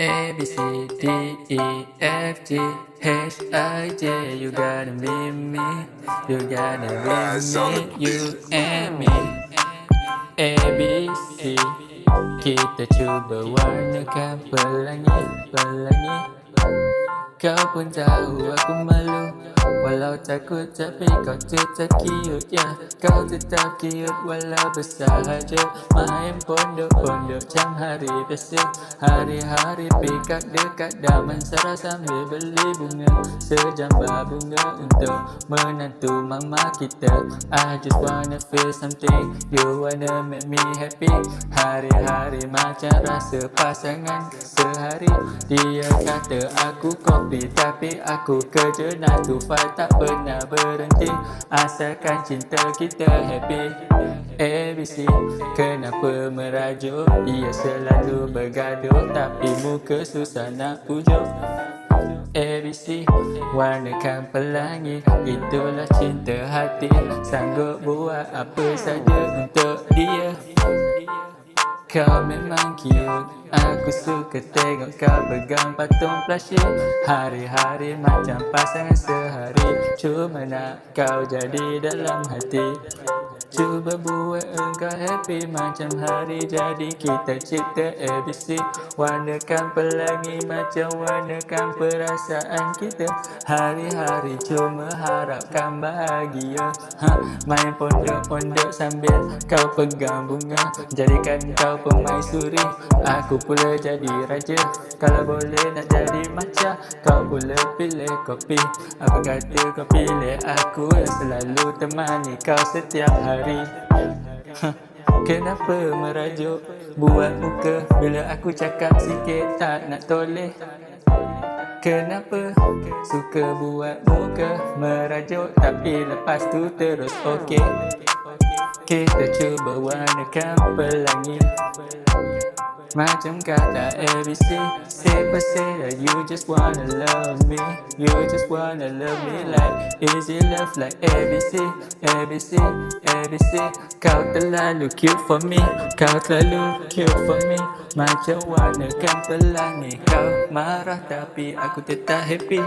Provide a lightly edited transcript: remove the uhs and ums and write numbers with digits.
A, B, C, D, E, F, G, H, I, J. You gotta be me. You gotta be me. You and me. A, B, C. Kita cuba warnakan pelangi. Kau pun tahu aku malu. Walau takut tapi kau tetap cute ya. Kau tetap cute walau bersahaja. Main pondok-pondok jam hari biasa. Hari-hari pikat dekat Damansara sambil beli bunga. Sejambar bunga untuk menantu mama kita. I just wanna feel something. You wanna make me happy. Hari-hari macam rasa pasangan sehari. Dia kata aku kopi tapi aku kerja 9 to 5 tak pernah berhenti. Asalkan cinta kita happy. ABC, kenapa merajuk? Dia selalu bergaduh tapi muka susah nak pujuk. ABC, warnakan pelangi. Itulah cinta hati. Sanggup buat apa saja untuk dia. Kau memang cute. Aku suka tengok kau pegang patung plushie. Hari-hari macam pasangan sehari. Cuma nak kau jadi dalam hati. Cuba buat engkau happy macam hari jadi. Kita cipta ABC. Warnakan pelangi macam warnakan perasaan kita. Hari-hari cuma harapkan bahagia. Main pondok-pondok sambil kau pegang bunga. Jadikan kau pemaisuri, aku pula jadi raja. Kalau boleh nak jadi macam kau pula pilih kopi. Apa kata kau pilih aku yang selalu temani kau setiap hari. Kenapa merajuk? Buat muka bila aku cakap sikit tak nak toleh. Kenapa suka buat muka merajuk tapi lepas tu terus okey. Kita cuba warnakan pelangi macam kata ABC. Say that you just wanna love me. You just wanna love me like easy love like ABC. Kau terlalu cute for me. Kau terlalu cute for me. Macam warnakan pelangi. Kau marah tapi aku tetap happy.